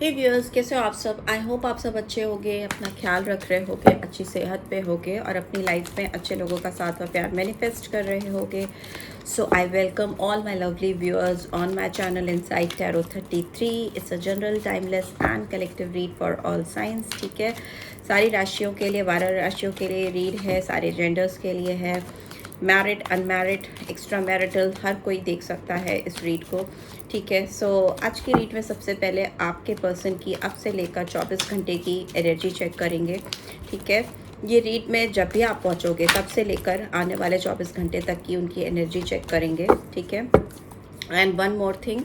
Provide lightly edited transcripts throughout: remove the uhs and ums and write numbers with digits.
हे viewers, कैसे हो आप सब। आई होप आप सब अच्छे होंगे, अपना ख्याल रख रहे होगे, अच्छी सेहत पे होगे और अपनी लाइफ में अच्छे लोगों का साथ और प्यार मैनिफेस्ट कर रहे होगे। So I welcome all my lovely viewers on my channel inside tarot 33। It's a general timeless and collective read for all signs. ठीक है, सारी राशियों के लिए, 12 राशियों के लिए रीड है, सारे जेंडर्स के लिए है, मैरिड अनमैरिड एक्स्ट्रा मैरिटल, हर कोई देख सकता है इस रीड को। ठीक है, सो आज की रीड में सबसे पहले आपके पर्सन की अब से लेकर 24 घंटे की एनर्जी चेक करेंगे। ठीक है, ये रीड में जब भी आप पहुंचोगे तब से लेकर आने वाले 24 घंटे तक की उनकी एनर्जी चेक करेंगे। ठीक है, एंड वन मोर थिंग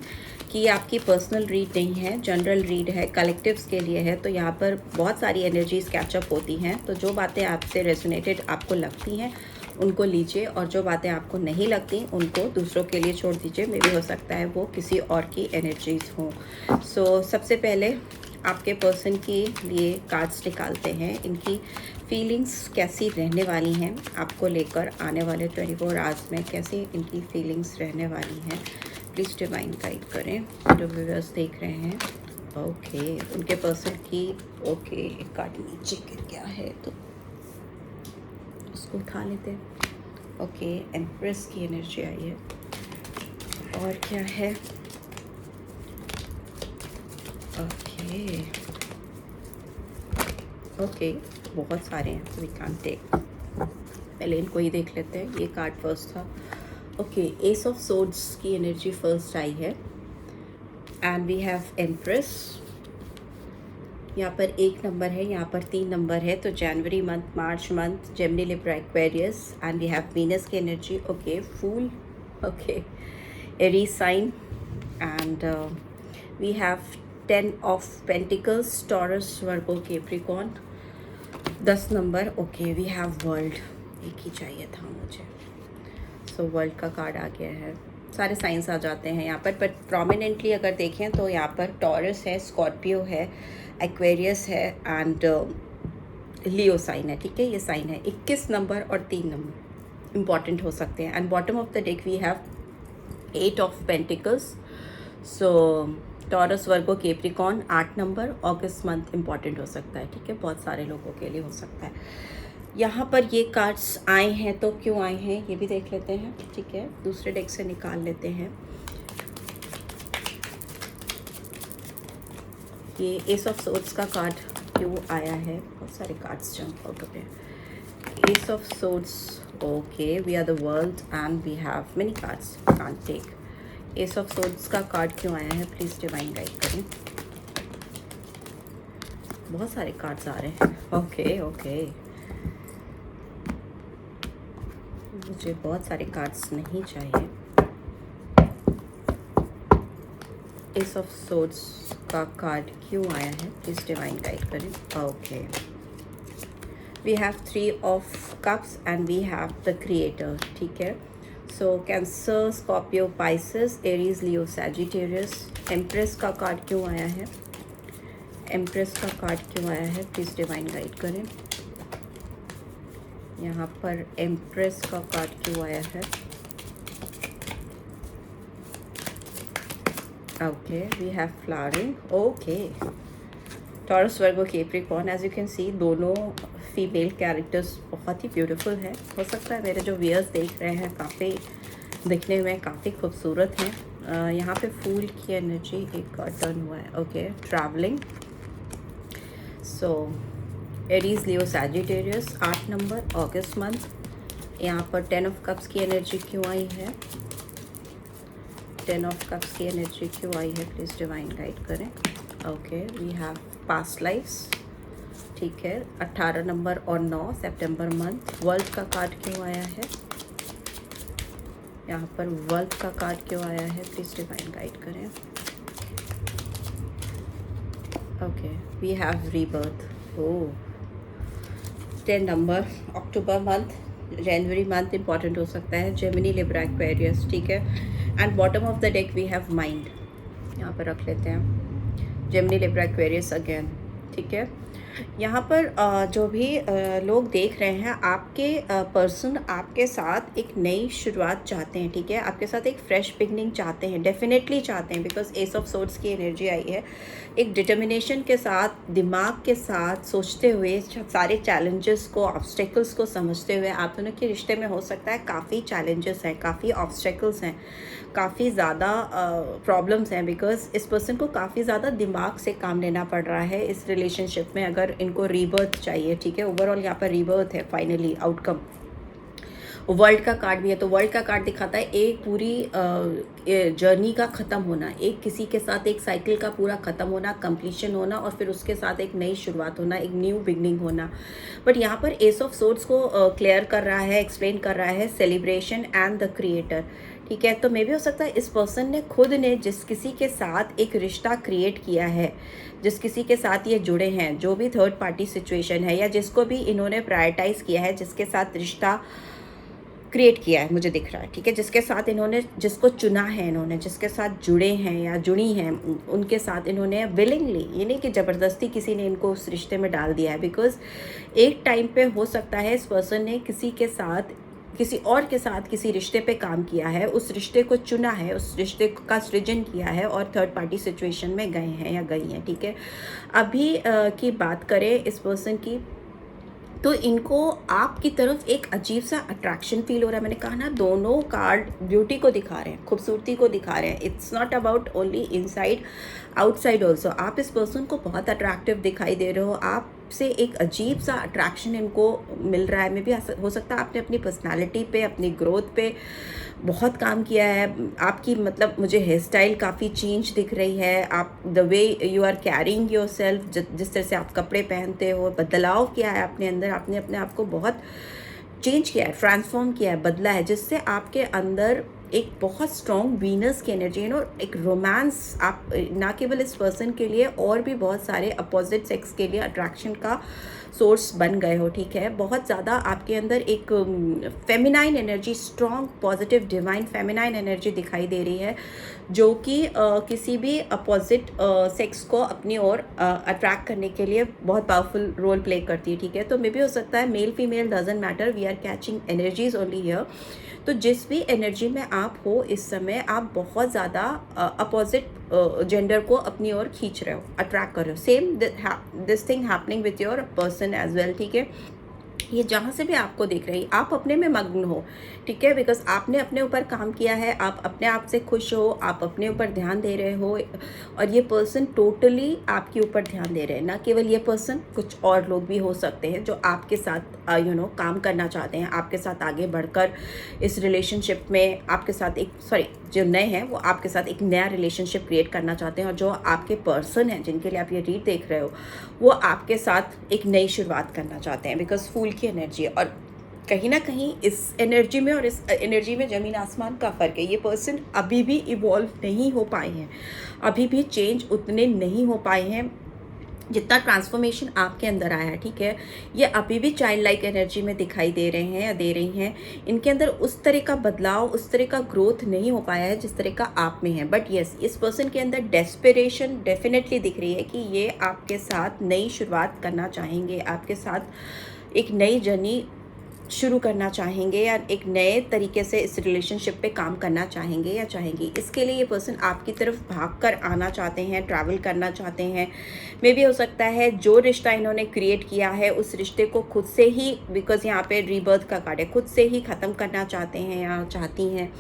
कि ये आपकी पर्सनल रीड नहीं है, जनरल रीड है, कलेक्टिव्स के लिए है। तो यहाँ पर बहुत सारी एनर्जीज कैचअप होती हैं, तो जो बातें आपसे रेजोनेटेड आपको लगती हैं उनको लीजिए और जो बातें आपको नहीं लगती उनको दूसरों के लिए छोड़ दीजिए। मे भी हो सकता है वो किसी और की एनर्जीज हों। सो सबसे पहले आपके पर्सन के लिए कार्ड्स निकालते हैं। इनकी फीलिंग्स कैसी रहने वाली हैं आपको लेकर, आने वाले 24 आवर्स में कैसी इनकी फीलिंग्स रहने वाली हैं, प्लीज़ डिवाइन गाइड करें जो व्यूअर्स देख रहे हैं। ओके, उनके पर्सन की ओके एक कार्ड नीचे गिर गया है तो उसको उठा लेते हैं। ओके, एम्प्रेस की एनर्जी आई है और क्या है। ओके ओके, बहुत सारे हैं, वी कैन टेक, पहले इनको ही देख लेते हैं। ये कार्ड फर्स्ट था। ओके, एस ऑफ सोर्ड्स की एनर्जी फर्स्ट आई है एंड वी हैव एम्प्रेस। यहाँ पर 1 नंबर है, यहाँ पर 3 नंबर है, तो January month, March month, Gemini, Libra, Aquarius and we have Venus की energy. Okay, fool, okay, Aries sign and we have 10 of pentacles, Taurus, Virgo, Capricorn, 10 number. Okay, we have world, एक ही चाहिए था मुझे। So world का card आ गया है। सारे साइंस आ जाते हैं यहाँ पर, बट प्रोमिनेंटली अगर देखें तो यहाँ पर टॉरस है, स्कॉर्पियो है, एक्वेरियस है एंड लियो साइन है। ठीक है, ये साइन है। 21 नंबर और 3 नंबर इम्पॉर्टेंट हो सकते हैं। And bottom of the deck we have 8 of pentacles. So Taurus, Virgo, Capricorn 8 number, अगस्त मंथ इम्पॉर्टेंट हो सकता है। ठीक है, बहुत सारे लोगों के लिए हो सकता है। यहाँ पर ये कार्ड्स आए हैं तो क्यों आए हैं ये भी देख लेते हैं। ठीक है, दूसरे डेक से निकाल लेते हैं। ये एस ऑफ सोर्ड्स का कार्ड क्यों आया है, बहुत सारे कार्ड्स जंप आउट होते हैं। Ace of swords, okay, we are the world and we have many cards, can't take. Ace of swords का कार्ड क्यों आया है, प्लीज़ डिवाइन गाइड करें। बहुत सारे कार्ड्स आ रहे हैं। ओके ओके, मुझे बहुत सारे कार्ड्स नहीं चाहिए। एस ऑफ सोर्ड्स का कार्ड क्यों आया है, प्लीज़ डिवाइन गाइड करें। Okay, we have 3 of cups and we have the creator. ठीक है, so Cancer, Scorpio, Pisces, Aries, Leo, Sagittarius. Empress का कार्ड क्यों आया है, एम्प्रेस का कार्ड क्यों आया है, प्लीज़ डिवाइन गाइड करें। यहाँ पर एम्प्रेस का कार्ड क्यों आया है। Okay, we have flowering. Okay, Taurus, Virgo, Capricorn, as you can see दोनों फीमेल कैरेक्टर्स बहुत ही ब्यूटीफुल है। हो सकता है मेरे जो व्यूअर्स देख रहे हैं काफ़ी दिखने में काफ़ी खूबसूरत हैं। यहाँ पे फूल की एनर्जी एक टर्न हुआ है। ओके, ट्रैवलिंग, सो एरीज, लियो, सैजिटेरियस 8 नंबर, अगस्त मंथ। यहाँ पर 10 ऑफ कप्स की एनर्जी क्यों आई है, 10 ऑफ कप्स की एनर्जी क्यों आई है, प्लीज़ डिवाइन गाइड करें। Okay, we have past lifes. ठीक है, 18 नंबर और 9 सितंबर मंथ। वर्ल्ड का कार्ड क्यों आया है, यहाँ पर वर्ल्ड का कार्ड क्यों आया है, प्लीज़ डिवाइन गाइड करें। Okay, we have rebirth. Oh, 10 number, अक्टूबर मंथ, जनवरी मंथ इम्पॉर्टेंट हो सकता है, जेमिनी, लिब्रा, एक्वेरियस। ठीक है, and bottom of the deck we have mind, यहाँ पर रख लेते हैं, जेमिनी, लिब्रा, एक्वेरियस अगेन। ठीक है, यहाँ पर जो भी लोग देख रहे हैं, आपके पर्सन आपके साथ एक नई शुरुआत चाहते हैं, ठीक है, आपके साथ एक फ्रेश बिगनिंग चाहते हैं, डेफिनेटली चाहते हैं, बिकॉज एस ऑफ सोर्ड्स की एनर्जी आई है। एक डिटर्मिनेशन के साथ, दिमाग के साथ सोचते हुए, सारे चैलेंजेस को, ऑब्स्टेकल्स को समझते हुए, आप दोनों के रिश्ते में हो सकता है काफ़ी चैलेंजेस हैं, काफ़ी ऑब्स्टेकल्स हैं, काफ़ी ज़्यादा प्रॉब्लम्स हैं, बिकॉज इस पर्सन को काफ़ी ज़्यादा दिमाग से काम लेना पड़ रहा है इस रिलेशनशिप में, अगर इनको रीबर्थ चाहिए, ठीक है। ओवरऑल यहाँ पर रीबर्थ है, फाइनली आउटकम। वर्ल्ड का कार्ड भी है, तो वर्ल्ड का कार्ड दिखाता है एक पूरी जर्नी का ख़त्म होना, एक किसी के साथ एक साइकिल का पूरा ख़त्म होना, कंप्लीशन होना, और फिर उसके साथ एक नई शुरुआत होना, एक न्यू बिगनिंग होना। बट यहाँ पर एस ऑफ सोर्ड्स को क्लियर कर रहा है, एक्सप्लेन कर रहा है सेलिब्रेशन एंड द क्रिएटर, ठीक है। तो मे भी हो सकता है इस पर्सन ने खुद ने जिस किसी के साथ एक रिश्ता क्रिएट किया है, जिस किसी के साथ ये जुड़े हैं, जो भी थर्ड पार्टी सिचुएशन है, या जिसको भी इन्होंने प्रायोरिटाइज़ किया है, जिसके साथ रिश्ता क्रिएट किया है, मुझे दिख रहा है, ठीक है, जिसके साथ इन्होंने, जिसको चुना है इन्होंने, जिसके साथ जुड़े हैं या जुड़ी हैं, उनके साथ इन्होंने विलिंगली, ये नहीं कि ज़बरदस्ती किसी ने इनको उस रिश्ते में डाल दिया है, बिकॉज एक टाइम पे हो सकता है इस पर्सन ने किसी के साथ, किसी और के साथ किसी रिश्ते पे काम किया है, उस रिश्ते को चुना है, उस रिश्ते का सृजन किया है, और थर्ड पार्टी सिचुएशन में गए हैं या गई हैं, ठीक है। अभी की बात करें इस पर्सन की, तो इनको आपकी तरफ एक अजीब सा अट्रैक्शन फील हो रहा है। मैंने कहा ना, दोनों कार्ड ब्यूटी को दिखा रहे हैं, खूबसूरती को दिखा रहे हैं। It's not about only inside, outside also. आप इस पर्सन को बहुत अट्रैक्टिव दिखाई दे रहे हो, आपसे एक अजीब सा अट्रैक्शन इनको मिल रहा है। मे भी हो सकता है आपने अपनी पर्सनालिटी पे, अपनी ग्रोथ पे बहुत काम किया है। आपकी मतलब मुझे हेयर स्टाइल काफ़ी चेंज दिख रही है, आप the way you are carrying yourself, जिस तरह से आप कपड़े पहनते हो, बदलाव किया है अपने अंदर, आपने अपने आप को बहुत चेंज किया है, ट्रांसफॉर्म किया है, बदला है, जिससे आपके अंदर एक बहुत स्ट्रॉन्ग वीनस की एनर्जी, एक रोमांस, आप ना केवल इस पर्सन के लिए और भी बहुत सारे अपोजिट सेक्स के लिए अट्रैक्शन का सोर्स बन गए हो, ठीक है। बहुत ज़्यादा आपके अंदर एक feminine energy, strong positive divine feminine energy दिखाई दे रही है, जो कि किसी भी अपोजिट सेक्स को अपनी ओर अट्रैक्ट करने के लिए बहुत पावरफुल रोल प्ले करती है, ठीक है। तो मे भी हो सकता है male female doesn't matter, we are catching energies only here. तो जिस भी एनर्जी में आप हो इस समय, आप बहुत ज़्यादा अपोजिट जेंडर को अपनी ओर खींच रहे हो, अट्रैक्ट कर रहे हो। Same this thing happening with your person as well, ठीक है। ये जहाँ से भी आपको देख रही, आप अपने में मग्न हो, ठीक है, बिकॉज आपने अपने ऊपर काम किया है, आप अपने आप से खुश हो, आप अपने ऊपर ध्यान दे रहे हो, और ये पर्सन टोटली आपके ऊपर ध्यान दे रहे हैं। ना केवल ये पर्सन, कुछ और लोग भी हो सकते हैं जो आपके साथ काम करना चाहते हैं, आपके साथ आगे बढ़कर इस रिलेशनशिप में आपके साथ जो नए हैं वो आपके साथ एक नया रिलेशनशिप क्रिएट करना चाहते हैं, और जो आपके पर्सन हैं जिनके लिए आप ये रीड देख रहे हो, वो आपके साथ एक नई शुरुआत करना चाहते हैं, बिकॉज फूल की एनर्जी है। और कहीं ना कहीं इस एनर्जी में और इस एनर्जी में ज़मीन आसमान का फ़र्क है। ये पर्सन अभी भी इवॉल्व नहीं हो पाए हैं, अभी भी चेंज उतने नहीं हो पाए हैं जितना ट्रांसफॉर्मेशन आपके अंदर आया है, ठीक है। ये अभी भी चाइल्ड लाइक एनर्जी में दिखाई दे रहे हैं या दे रही हैं। इनके अंदर उस तरह का बदलाव, उस तरह का ग्रोथ नहीं हो पाया है जिस तरह का आप में है। बट यस, इस पर्सन के अंदर डेस्परेशन डेफिनेटली दिख रही है कि ये आपके साथ नई शुरुआत करना चाहेंगे, आपके साथ एक नई जर्नी शुरू करना चाहेंगे, या एक नए तरीके से इस रिलेशनशिप पे काम करना चाहेंगे या चाहेंगी। इसके लिए ये पर्सन आपकी तरफ भागकर आना चाहते हैं, ट्रैवल करना चाहते हैं। मे भी हो सकता है जो रिश्ता इन्होंने क्रिएट किया है उस रिश्ते को खुद से ही, बिकॉज यहाँ पे रीबर्थ का कार्ड है, खुद से ही ख़त्म करना चाहते हैं या चाहती हैं,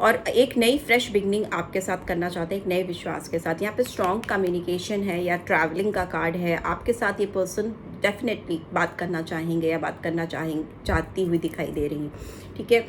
और एक नई फ्रेश बिगनिंग आपके साथ करना चाहते हैं, एक नए विश्वास के साथ। यहाँ पे स्ट्रॉन्ग कम्युनिकेशन है या ट्रैवलिंग का कार्ड है। आपके साथ ये पर्सन डेफिनेटली बात करना चाहेंगे या बात करना चाहती हुई दिखाई दे रही, ठीक है।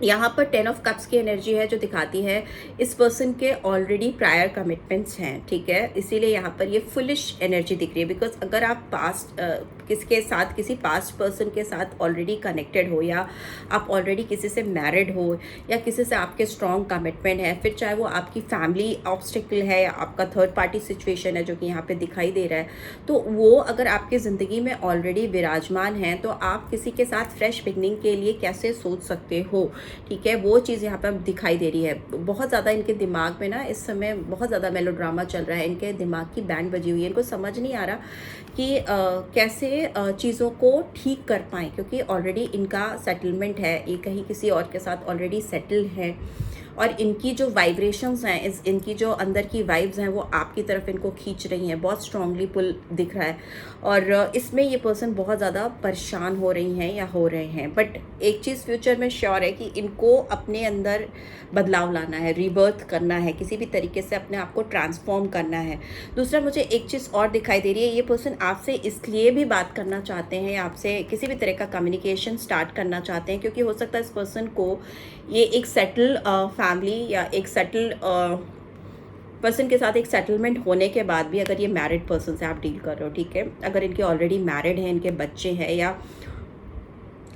यहाँ पर 10 ऑफ कप्स की एनर्जी है जो दिखाती है इस पर्सन के ऑलरेडी प्रायर कमिटमेंट्स हैं, ठीक है। इसीलिए यहाँ पर ये फुलिश एनर्जी दिख रही है, बिकॉज अगर आप पास्ट किसके साथ, किसी पास्ट पर्सन के साथ ऑलरेडी कनेक्टेड हो, या आप ऑलरेडी किसी से मैरिड हो, या किसी से आपके स्ट्रॉन्ग कमिटमेंट है, फिर चाहे वो आपकी फैमिली ऑब्स्टिकल है या आपका थर्ड पार्टी सिचुएशन है जो कि यहाँ पे दिखाई दे रहा है, तो वो अगर आपकी ज़िंदगी में ऑलरेडी विराजमान है तो आप किसी के साथ फ्रेश बिगनिंग के लिए कैसे सोच सकते हो, ठीक है, वो चीज़ यहाँ पर दिखाई दे रही है। बहुत ज़्यादा इनके दिमाग में ना इस समय बहुत ज़्यादा मेलोड्रामा चल रहा है, इनके दिमाग की बैंड बजी हुई है, इनको समझ नहीं आ रहा कि कैसे चीज़ों को ठीक कर पाएँ, क्योंकि ऑलरेडी इनका सेटलमेंट है, ये कहीं किसी और के साथ ऑलरेडी सेटल है, और इनकी जो वाइब्रेशंस हैं, इनकी जो अंदर की वाइब्स हैं वो आपकी तरफ इनको खींच रही हैं, बहुत स्ट्रांगली पुल दिख रहा है। और इसमें ये पर्सन बहुत ज़्यादा परेशान हो रही हैं या हो रहे हैं। बट एक चीज़ फ्यूचर में श्योर है कि इनको अपने अंदर बदलाव लाना है, रीबर्थ करना है, किसी भी तरीके से अपने आप को ट्रांसफॉर्म करना है। दूसरा मुझे एक चीज़ और दिखाई दे रही है, ये पर्सन आपसे इसलिए भी बात करना चाहते हैं या आपसे किसी भी तरह का कम्युनिकेशन स्टार्ट करना चाहते हैं क्योंकि हो सकता है इस पर्सन को ये एक सेटल फैमिली या एक सेटल पर्सन के साथ एक सेटलमेंट होने के बाद भी, अगर ये मैरिड पर्सन से आप डील कर रहे हो, ठीक है, अगर इनके ऑलरेडी मैरिड हैं, इनके बच्चे हैं या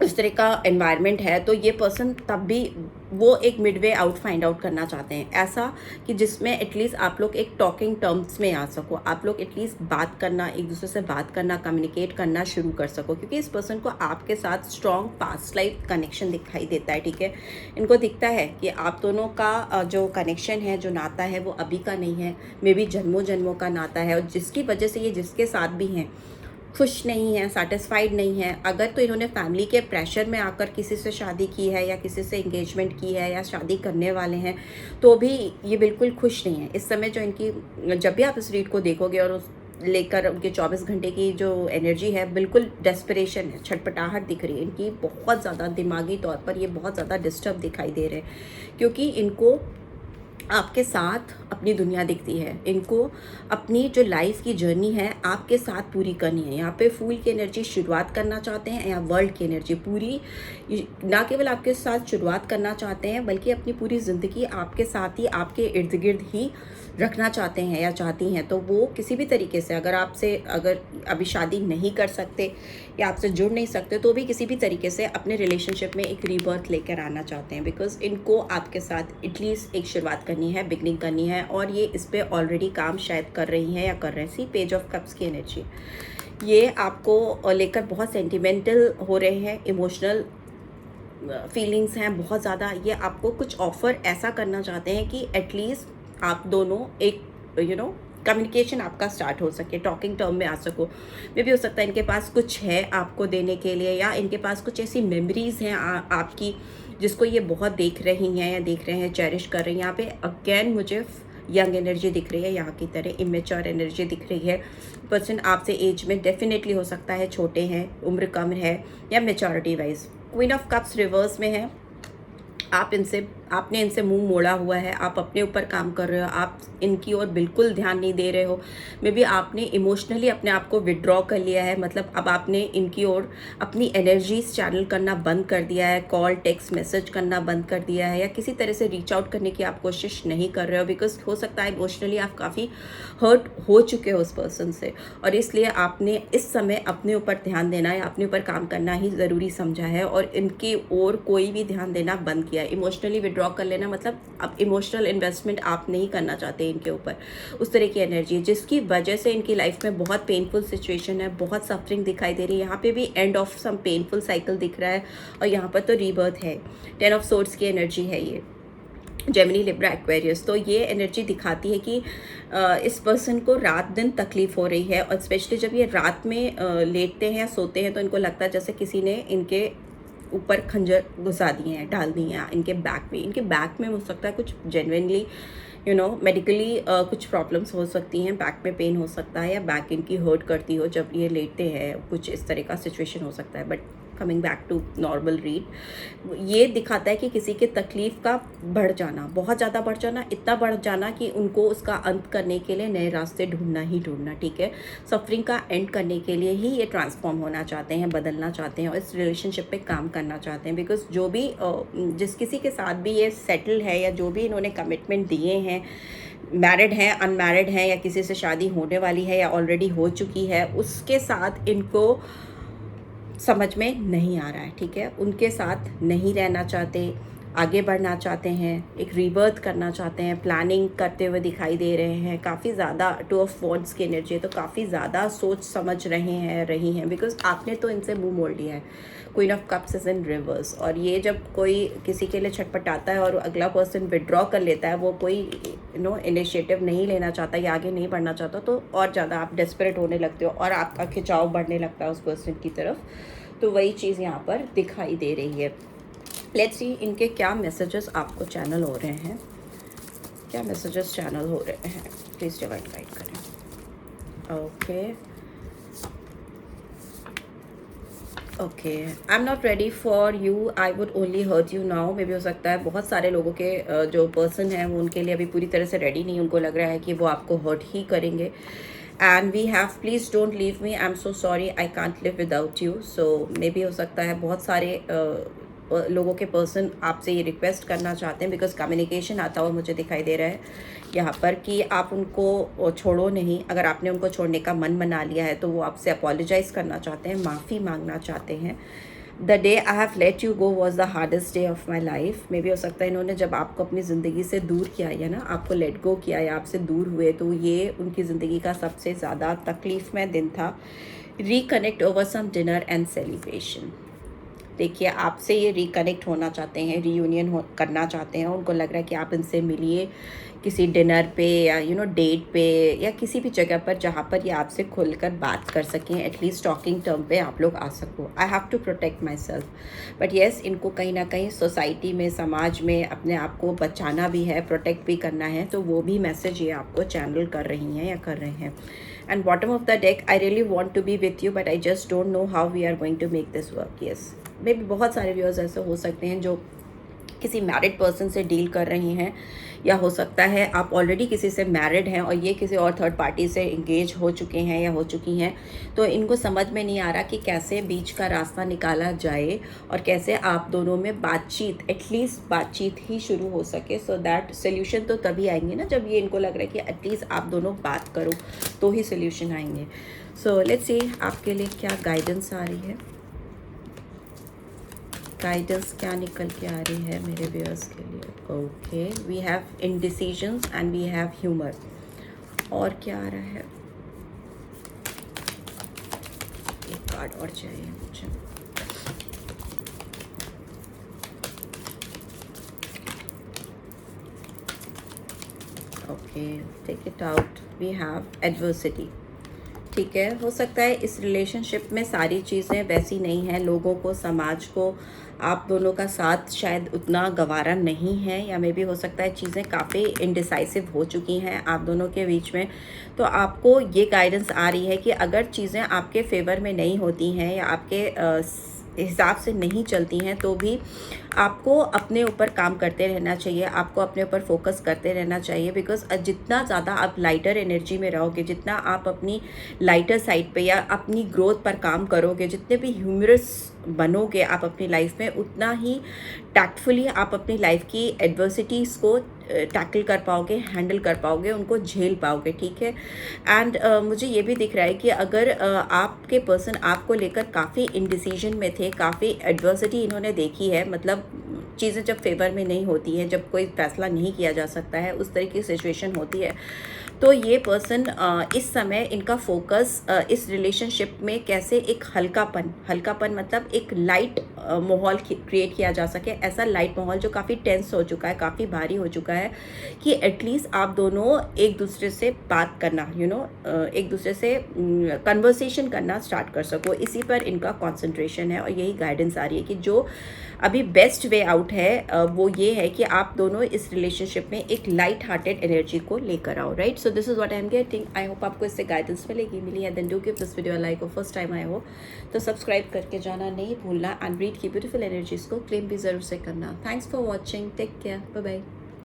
इस तरह का एनवायरनमेंट है, तो ये पर्सन तब भी वो एक मिडवे आउट फाइंड आउट करना चाहते हैं, ऐसा कि जिसमें एटलीस्ट आप लोग एक टॉकिंग टर्म्स में आ सको, आप लोग एटलीस्ट बात करना, एक दूसरे से बात करना, कम्युनिकेट करना शुरू कर सको, क्योंकि इस पर्सन को आपके साथ स्ट्रॉन्ग पास्ट लाइफ कनेक्शन दिखाई देता है, ठीक है। इनको दिखता है कि आप दोनों का जो कनेक्शन है, जो नाता है, वो अभी का नहीं है, मे बी जन्मों जन्मों का नाता है, और जिसकी वजह से ये जिसके साथ भी हैं खुश नहीं है, सेटिस्फाइड नहीं है। अगर तो इन्होंने फैमिली के प्रेशर में आकर किसी से शादी की है या किसी से एंगेजमेंट की है या शादी करने वाले हैं, तो भी ये बिल्कुल खुश नहीं है इस समय। जो इनकी, जब भी आप इस रीड को देखोगे और उस लेकर उनके 24 घंटे की जो एनर्जी है, बिल्कुल डेस्परेशन है, छटपटाहट दिख रही है इनकी, बहुत ज़्यादा दिमागी तौर पर ये बहुत ज़्यादा डिस्टर्ब दिखाई दे रहे हैं, क्योंकि इनको आपके साथ अपनी दुनिया दिखती है, इनको अपनी जो लाइफ की जर्नी है आपके साथ पूरी करनी है। यहाँ पे फूल की एनर्जी शुरुआत करना चाहते हैं, या वर्ल्ड की एनर्जी पूरी, ना केवल आपके साथ शुरुआत करना चाहते हैं बल्कि अपनी पूरी ज़िंदगी आपके साथ ही, आपके इर्द गिर्द ही रखना चाहते हैं या चाहती हैं। तो वो किसी भी तरीके से अगर अभी शादी नहीं कर सकते या आपसे जुड़ नहीं सकते, तो भी किसी भी तरीके से अपने रिलेशनशिप में एक रीबर्थ लेकर आना चाहते हैं, बिकॉज इनको आपके साथ एटलीस्ट एक शुरुआत करनी है, बिगनिंग करनी है, और ये इस पर ऑलरेडी काम शायद कर रही हैं या कर रहे हैं। सी पेज ऑफ कप्स की एनर्जी, ये आपको लेकर बहुत सेंटिमेंटल हो रहे हैं, इमोशनल फीलिंग्स हैं बहुत ज़्यादा। ये आपको कुछ ऑफ़र ऐसा करना चाहते हैं कि एटलीस्ट आप दोनों एक कम्युनिकेशन आपका स्टार्ट हो सके, टॉकिंग टर्म में आ सको। मे भी हो सकता है इनके पास कुछ है आपको देने के लिए, या इनके पास कुछ ऐसी मेमोरीज़ हैं आपकी जिसको ये बहुत देख रही हैं या देख रहे हैं, चेरिश कर रही हैं। यहाँ पे अगेन मुझे यंग एनर्जी दिख रही है, यहाँ की तरह इमेच्योर एनर्जी दिख रही है। पर्सन आपसे एज में डेफिनेटली हो सकता है छोटे हैं, उम्र कम है, या maturity wise. Queen of cups reverse में है, आपने इनसे मुंह मोड़ा हुआ है, आप अपने ऊपर काम कर रहे हो, आप इनकी ओर बिल्कुल ध्यान नहीं दे रहे हो। मे बी आपने इमोशनली अपने आप को विड्रॉ कर लिया है, मतलब अब आपने इनकी ओर अपनी एनर्जीज चैनल करना बंद कर दिया है, कॉल टेक्स्ट मैसेज करना बंद कर दिया है, या किसी तरह से रीच आउट करने की आप कोशिश नहीं कर रहे हो, बिकॉज हो सकता है इमोशनली आप काफ़ी हर्ट हो चुके हो उस पर्सन से, और इसलिए आपने इस समय अपने ऊपर ध्यान देना है, अपने ऊपर काम करना ही ज़रूरी समझा है, और इनकी ओर कोई भी ध्यान देना बंद किया है। इमोशनली विड्रॉ कर लेना मतलब अब इमोशनल इन्वेस्टमेंट आप नहीं करना चाहते इनके ऊपर, उस तरह की एनर्जी है जिसकी वजह से इनकी लाइफ में बहुत पेनफुल सिचुएशन है, बहुत सफरिंग दिखाई दे रही है। यहाँ पे भी end of some painful cycle दिख रहा है, और यहाँ पर तो रीबर्थ है। 10 ऑफ सोर्ड्स की एनर्जी है ये, जेमिनी, लिब्रा, एक्वेरियस। तो ये एनर्जी दिखाती है कि इस पर्सन को रात दिन तकलीफ हो रही है, और स्पेशली जब ये रात में लेटते हैं या सोते हैं तो इनको लगता है जैसे किसी ने इनके ऊपर खंजर घुसा दिए हैं, डाल दिए हैं इनके बैक में हो सकता है कुछ जेन्युइनली मेडिकली कुछ प्रॉब्लम्स हो सकती हैं, बैक में पेन हो सकता है, या बैक इनकी हर्ट करती हो जब ये लेटते हैं, कुछ इस तरह का सिचुएशन हो सकता है। But coming back to normal read, ये दिखाता है कि किसी के तकलीफ का बढ़ जाना, बहुत ज़्यादा बढ़ जाना, इतना बढ़ जाना कि उनको उसका अंत करने के लिए नए रास्ते ढूंढना, ठीक है। सफरिंग का एंड करने के लिए ही ये ट्रांसफॉर्म होना चाहते हैं, बदलना चाहते हैं, और इस रिलेशनशिप पे काम करना चाहते हैं, बिकॉज जो भी जिस किसी के साथ भी ये सेटल है, या जो भी इन्होंने कमिटमेंट दिए हैं, मैरिड हैं, अनमैरिड हैं, या किसी से शादी होने वाली है या ऑलरेडी हो चुकी है, उसके साथ इनको समझ में नहीं आ रहा है, ठीक है। उनके साथ नहीं रहना चाहते, आगे बढ़ना चाहते हैं, एक रीबर्थ करना चाहते हैं, प्लानिंग करते हुए दिखाई दे रहे हैं। काफ़ी ज़्यादा 2 ऑफ वॉन्ड्स की एनर्जी है, तो काफ़ी ज़्यादा सोच समझ रही हैं बिकॉज आपने तो इनसे मुंह मोड़ लिया है। Queen of cups is in reverse, और ये जब कोई किसी के लिए छटपटाता है और अगला पर्सन विड्रॉ कर लेता है, वो कोई इनिशिएटिव नहीं लेना चाहता या आगे नहीं बढ़ना चाहता, तो और ज़्यादा आप डेस्परेट होने लगते हो और आपका खिंचाव बढ़ने लगता है उस पर्सन की तरफ। तो वही चीज़ यहाँ पर दिखाई दे रही है। लेट्स सी इनके क्या मैसेजेस आपको चैनल हो रहे हैं, क्या मैसेजेस चैनल हो रहे हैं, प्लीज़ डिवाइड गाइड करें। Okay, I am not ready for you, I would only hurt you now. मे भी हो सकता है बहुत सारे लोगों के जो पर्सन हैं वो उनके लिए अभी पूरी तरह से रेडी नहीं, उनको लग रहा है कि वो आपको हर्ट ही करेंगे। And we have please don't leave me, I am so sorry, I can't live without you. So मे भी हो सकता है बहुत सारे लोगों के पर्सन आपसे ये रिक्वेस्ट करना चाहते हैं, बिकॉज कम्युनिकेशन आता हुआ मुझे दिखाई दे रहा है यहाँ पर कि आप उनको छोड़ो नहीं। अगर आपने उनको छोड़ने का मन बना लिया है तो वो आपसे अपोलोजाइज़ करना चाहते हैं, माफ़ी मांगना चाहते हैं। The day I have let you go was the hardest day of my life. मे भी हो सकता है इन्होंने जब आपको अपनी ज़िंदगी से दूर किया या ना आपको लेट गो किया या आपसे दूर हुए, तो ये उनकी ज़िंदगी का सबसे ज़्यादा तकलीफ़मय दिन था। Reconnect over some dinner and celebration. देखिए, आपसे ये रिकनेक्ट होना चाहते हैं, रीयूनियन करना चाहते हैं। उनको लग रहा है कि आप इनसे मिलिए किसी डिनर पे या डेट पे या किसी भी जगह पर जहाँ पर ये आपसे खुलकर बात कर सकें, एटलीस्ट टॉकिंग टर्म पे आप लोग आ सको। I have to protect myself, but yes, इनको कहीं ना कहीं सोसाइटी में, समाज में अपने आप को बचाना भी है, प्रोटेक्ट भी करना है। तो वो भी मैसेज ये आपको चैनल कर रही हैं या कर रहे हैं। And bottom of the deck, I really want to be with you but I just don't know how we are going to make this work. Yes, मे भी बहुत सारे व्यूअर्स ऐसे हो सकते हैं जो किसी मैरिड पर्सन से डील कर रही हैं, या हो सकता है आप ऑलरेडी किसी से मैरिड हैं और ये किसी और थर्ड पार्टी से इंगेज हो चुके हैं या हो चुकी हैं। तो इनको समझ में नहीं आ रहा कि कैसे बीच का रास्ता निकाला जाए और कैसे आप दोनों में बातचीत, एटलीस्ट बातचीत ही शुरू हो सके। सो दैट सोल्यूशन तो तभी आएंगे ना जब ये इनको लग रहा है कि एटलीस्ट आप दोनों बात करो तो ही सोल्यूशन आएंगे। सो लेट्स सी आपके लिए क्या गाइडेंस आ रही है, गाइडेंस क्या निकल के आ रही है मेरे व्यूअर्स के लिए। Okay, we have indecisions and we have humour. और क्या आ रहा है, एक कार्ड और चाहिए मुझे। Okay, take it out. We have adversity. ठीक है, हो सकता है इस रिलेशनशिप में सारी चीज़ें वैसी नहीं हैं, लोगों को, समाज को आप दोनों का साथ शायद उतना गवारा नहीं है, या मे भी हो सकता है चीज़ें काफ़ी इनडिसाइसिव हो चुकी हैं आप दोनों के बीच में। तो आपको ये गाइडेंस आ रही है कि अगर चीज़ें आपके फेवर में नहीं होती हैं या आपके हिसाब से नहीं चलती हैं, तो भी आपको अपने ऊपर काम करते रहना चाहिए, आपको अपने ऊपर फोकस करते रहना चाहिए। बिकॉज जितना ज़्यादा आप लाइटर एनर्जी में रहोगे, जितना आप अपनी लाइटर साइड पे या अपनी ग्रोथ पर काम करोगे, जितने भी ह्यूमरस बनोगे आप अपनी लाइफ में, उतना ही टैक्टफुली आप अपनी लाइफ की एडवर्सिटीज़ को टैकल कर पाओगे, हैंडल कर पाओगे, उनको झेल पाओगे। ठीक है, एंड मुझे ये भी दिख रहा है कि अगर आपके पर्सन आपको लेकर काफ़ी इंडिसीजन में थे, काफ़ी एडवर्सिटी इन्होंने देखी है, मतलब चीज़ें जब फेवर में नहीं होती हैं, जब कोई फैसला नहीं किया जा सकता है, उस तरह की सिचुएशन होती है, तो ये पर्सन इस समय इनका फोकस इस रिलेशनशिप में कैसे एक हल्कापन मतलब एक लाइट माहौल क्रिएट किया जा सके। ऐसा लाइट माहौल जो काफ़ी टेंस हो चुका है, काफ़ी भारी हो चुका है, कि एटलीस्ट आप दोनों एक दूसरे से बात करना, एक दूसरे से कन्वर्सेशन करना स्टार्ट कर सको। इसी पर इनका कॉन्सेंट्रेशन है और यही गाइडेंस आ रही है कि जो अभी बेस्ट वे आउट है वो ये है कि आप दोनों इस रिलेशनशिप में एक लाइट हार्टेड एनर्जी को लेकर आओ। Right, so this is what I am getting. I hope आपको इससे गाइडेंस मिली है। Then do give this video like, first time आए हो तो सब्सक्राइब करके जाना नहीं भूलना, एंड रीड की ब्यूटीफुल एनर्जीज को क्लेम भी ज़रूर से करना। Thanks for watching, take care, bye bye.